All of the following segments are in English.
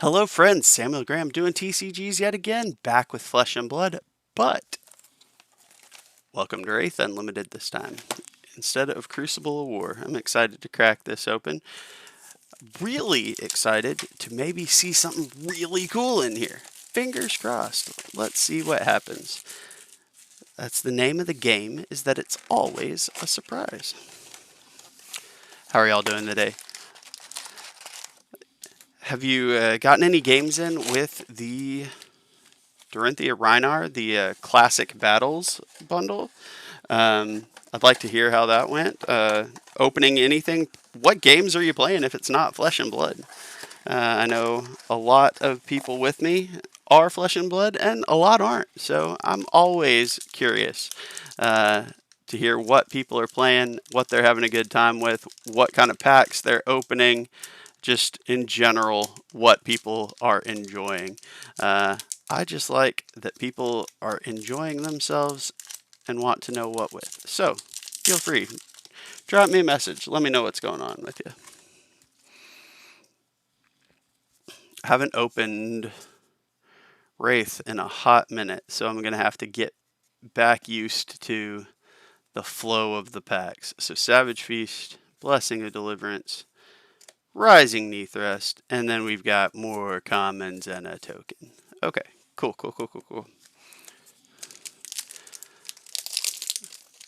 Hello friends, Samuel Graham doing TCGs yet again, back with Flesh and Blood, but welcome to Rathe Unlimited this time. Instead of Crucible of War, I'm excited to crack this open. Really excited to maybe see something really cool in here. Fingers crossed. Let's see what happens. That's the name of the game, is that it's always a surprise. How are y'all doing today? Have you gotten any games in with the Dorinthia Reinar, the Classic Battles bundle? I'd like to hear how that went. Opening anything, what games are you playing if it's not Flesh and Blood? I know a lot of people with me are Flesh and Blood, and a lot aren't. So I'm always curious to hear what people are playing, what they're having a good time with, what kind of packs they're opening, just in general, what people are enjoying. I just like that people are enjoying themselves and want to know what with. So feel free, drop me a message. Let me know what's going on with you. I haven't opened Rathe in a hot minute, so I'm going to have to get back used to the flow of the packs. So Savage Feast, Blessing of Deliverance, Rising Knee Thrust, and then we've got more commons and a token. Okay, cool.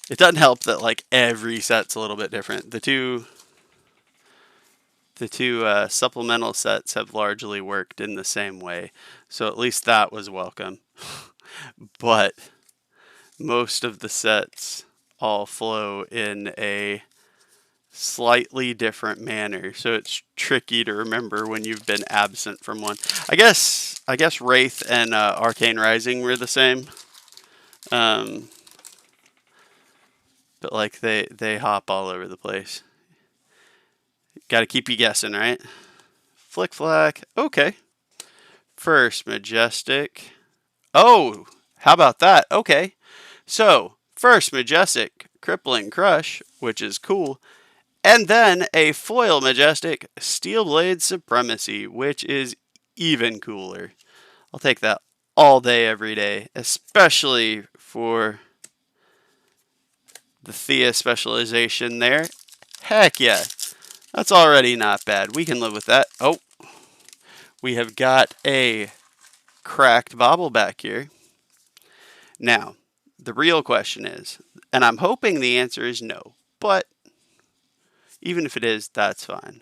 It doesn't help that like every set's a little bit different. The two supplemental sets have largely worked in the same way, so at least that was welcome. But most of the sets all flow in a slightly different manner, so it's tricky to remember when you've been absent from one. I guess Rathe and Arcane Rising were the same, but like they hop all over the place. Got to keep you guessing, right? Flick Flack. Okay. First Majestic. Oh, how about that? Okay. So, first Majestic, Crippling Crush, which is cool. And then a foil Majestic, Steelblade Supremacy, which is even cooler. I'll take that all day, every day, especially for the Thea specialization there. Heck yeah. That's already not bad. We can live with that. Oh, we have got a cracked bobble back here. Now, the real question is, and I'm hoping the answer is no, but even if it is, that's fine.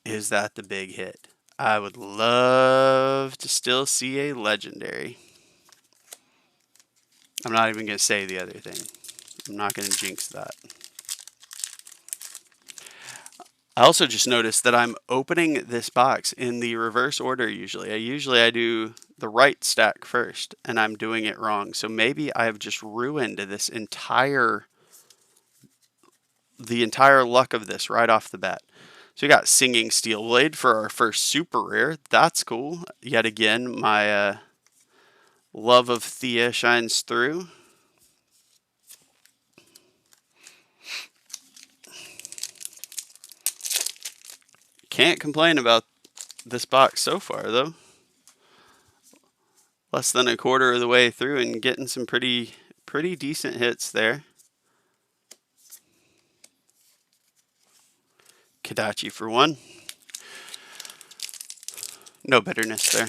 Is that the big hit? I would love to still see a legendary. I'm not even going to say the other thing. I'm not going to jinx that. I also just noticed that I'm opening this box in the reverse order usually. I do the right stack first, and I'm doing it wrong. So maybe I have just ruined this the entire luck of this right off the bat. So we got Singing Steelblade for our first super rare. That's cool. Yet again, my love of Thea shines through. Can't complain about this box so far, though. Less than a quarter of the way through and getting some pretty decent hits there. Kadachi for one. No bitterness there.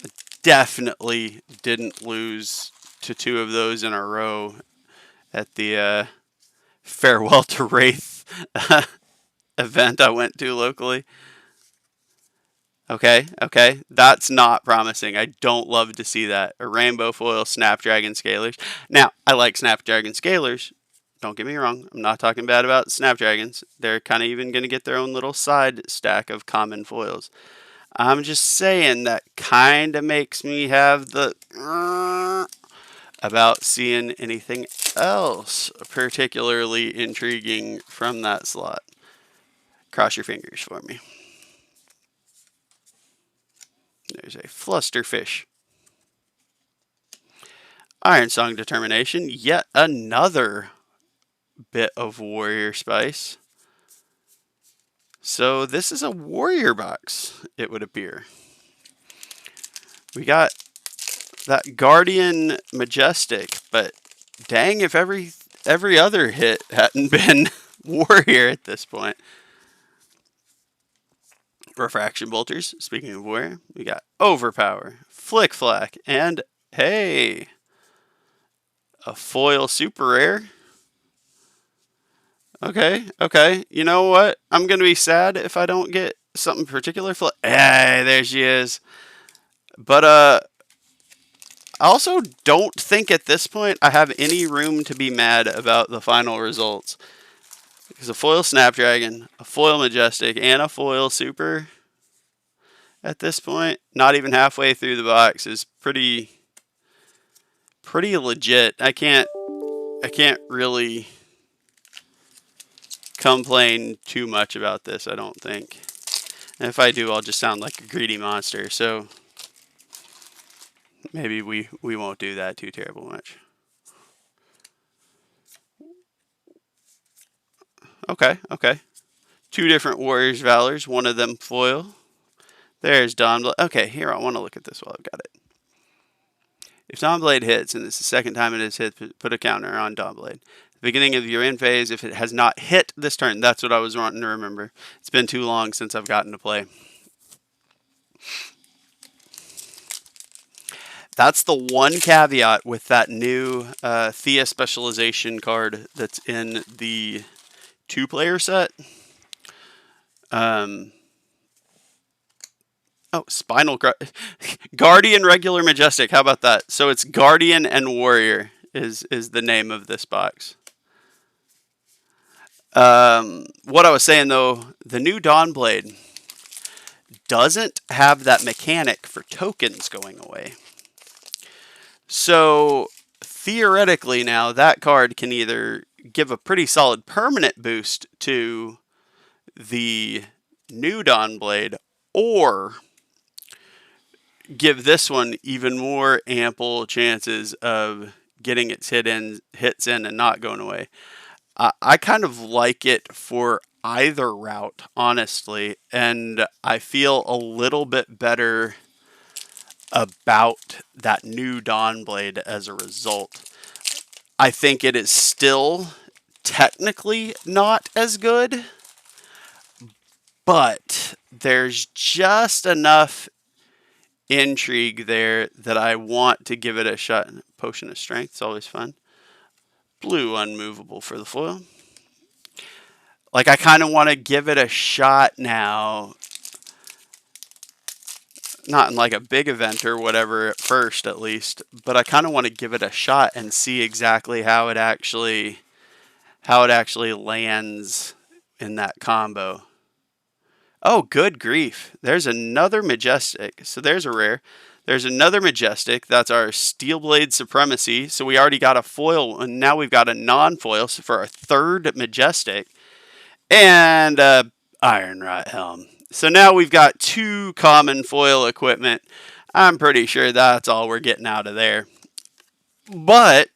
I definitely didn't lose to two of those in a row at the Farewell to Rathe event I went to locally. Okay, that's not promising. I don't love to see that. A rainbow foil Snapdragon Scalers. Now, I like Snapdragon Scalers. Don't get me wrong. I'm not talking bad about Snapdragons. They're kind of even going to get their own little side stack of common foils. I'm just saying that kind of makes me have the about seeing anything else particularly intriguing from that slot. Cross your fingers for me. There's a Flusterfish. Iron Song Determination, yet another bit of Warrior Spice. So this is a warrior box, it would appear. We got that Guardian Majestic, but dang if every other hit hadn't been warrior at this point. Refraction Bolters, speaking of warrior, we got Overpower, Flick Flack, and hey, a foil super rare. Okay. You know what? I'm going to be sad if I don't get something particular. Hey, there she is. But I also don't think at this point I have any room to be mad about the final results. Because a foil Snapdragon, a foil Majestic, and a foil Super at this point, not even halfway through the box, is pretty legit. I can't really complain too much about this, I don't think. And if I do, I'll just sound like a greedy monster. So maybe we won't do that too terrible much. Okay. Two different Warriors Valors, one of them foil. There's Dawnblade. Okay, here, I want to look at this while I've got it. If Dawnblade hits, and it's the second time it has hit, put a counter on Dawnblade. The beginning of your end phase, if it has not hit this turn, that's what I was wanting to remember. It's been too long since I've gotten to play. That's the one caveat with that new Thea specialization card that's in the 2-player set. Spinal Guardian Regular Majestic. How about that? So it's Guardian and Warrior is the name of this box. What I was saying though, the new Dawnblade doesn't have that mechanic for tokens going away. So theoretically now that card can either give a pretty solid permanent boost to the new Dawnblade or give this one even more ample chances of getting its hits in and not going away. I kind of like it for either route, honestly, and I feel a little bit better about that new Dawnblade as a result. I think it is still technically not as good, but there's just enough intrigue there that I want to give it a shot. Potion of Strength is always fun. Blue Unmovable for the foil. Like, I kind of want to give it a shot now. Not in like a big event or whatever at first, at least, but I kind of want to give it a shot and see exactly how it actually lands in that combo. Oh, good grief. There's another Majestic. So there's a rare. There's another Majestic. That's our Steelblade Supremacy. So we already got a foil, and now we've got a non-foil for our third Majestic. And Iron Rot Helm. So now we've got 2 common foil equipment. I'm pretty sure that's all we're getting out of there. But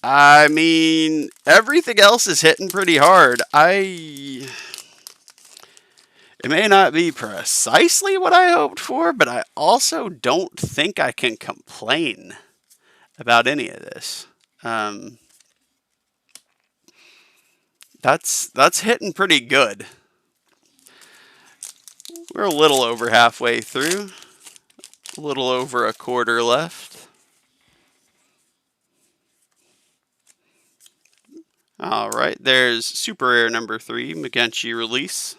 I mean, everything else is hitting pretty hard. It may not be precisely what I hoped for, but I also don't think I can complain about any of this. That's hitting pretty good. We're a little over halfway through. A little over a quarter left. Alright, there's Super Rare number 3, Magenchi Release.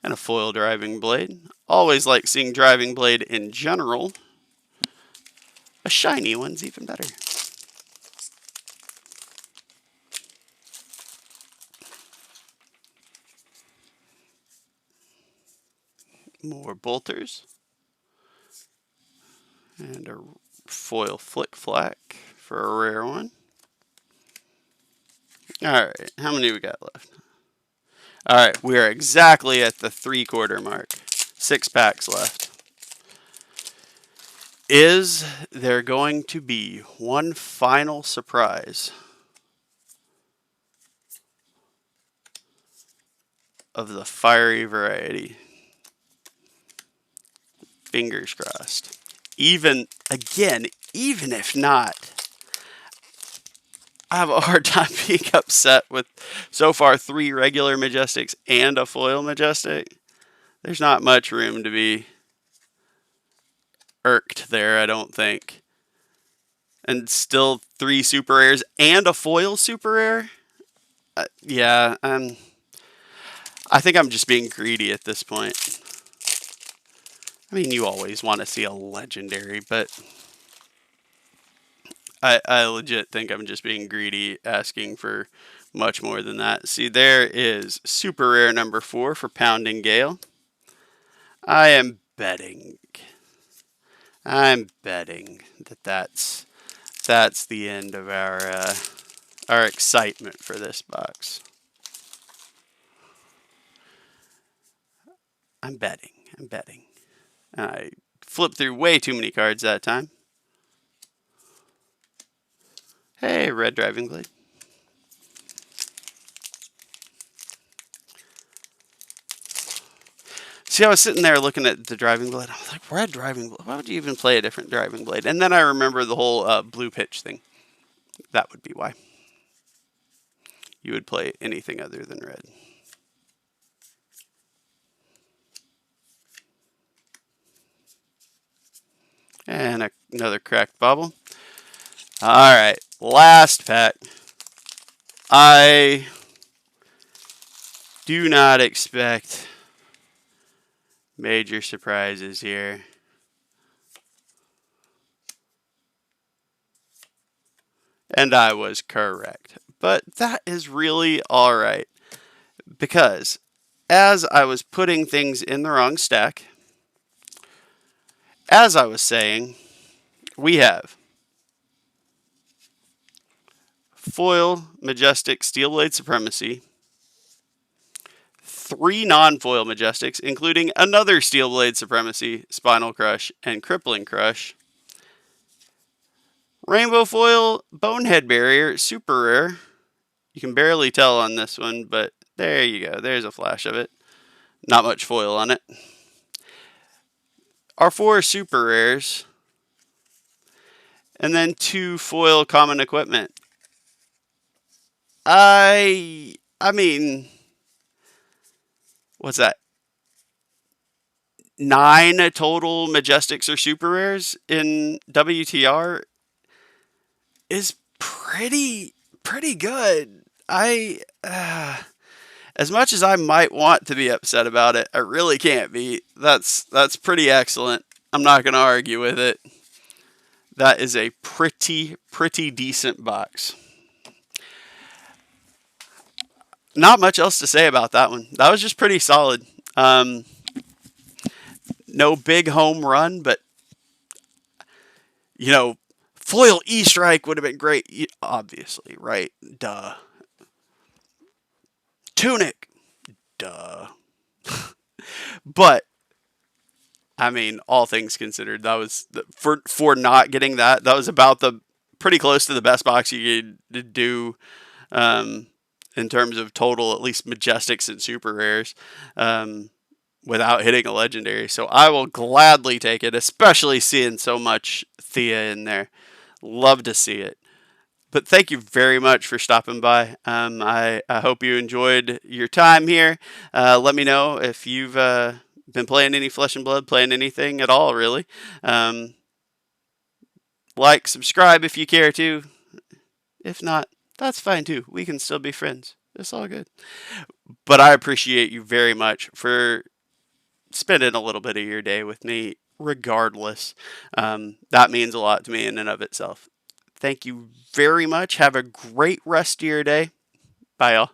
And a foil Driving Blade. Always like seeing Driving Blade in general. A shiny one's even better. More bolters. And a foil Flick Flack for a rare one. Alright, how many we got left? Alright, we are exactly at the 3/4 mark. 6 packs left. Is there going to be one final surprise? of the fiery variety. Fingers crossed. Even if not, I have a hard time being upset with so far 3 regular Majestics and a foil Majestic. There's not much room to be irked there, I don't think. And still 3 super rares and a foil super rare? Yeah, I think I'm just being greedy at this point. I mean, you always want to see a legendary, but I legit think I'm just being greedy, asking for much more than that. See, there is super rare number 4 for Pounding Gale. I'm betting that that's the end of our excitement for this box. I'm betting. I flipped through way too many cards that time. Hey, Red Driving Blade. See, I was sitting there looking at the Driving Blade. I was like, Red Driving Blade? Why would you even play a different Driving Blade? And then I remember the whole blue pitch thing. That would be why you would play anything other than red. And another cracked bubble. Alright, last pack. I do not expect major surprises here. And I was correct. But that is really alright. Because as I was putting things in the wrong stack, as I was saying, we have foil Majestic Steelblade Supremacy, 3 non-foil Majestics, including another Steelblade Supremacy, Spinal Crush, and Crippling Crush, Rainbow Foil Bonehead Barrier, super rare. You can barely tell on this one, but there you go. There's a flash of it. Not much foil on it. Our 4 super rares, and then 2 foil common equipment. I mean, what's that? 9 total Majestics or super rares in WTR is pretty good. As much as I might want to be upset about it, I really can't be. That's pretty excellent. I'm not going to argue with it. That is a pretty decent box. Not much else to say about that one. That was just pretty solid. No big home run, but you know, foil E-Strike would have been great. Obviously, right? Duh. Tunic. Duh. But I mean, all things considered, that was for not getting that. That was about the pretty close to the best box you could do in terms of total, at least Majestics and super rares, without hitting a legendary. So I will gladly take it, especially seeing so much Thea in there. Love to see it. But thank you very much for stopping by. I hope you enjoyed your time here. Let me know if you've been playing any Flesh and Blood, playing anything at all, really. Like, subscribe if you care to. If not, that's fine too. We can still be friends. It's all good. But I appreciate you very much for spending a little bit of your day with me, regardless. That means a lot to me in and of itself. Thank you very much. Have a great rest of your day. Bye, y'all.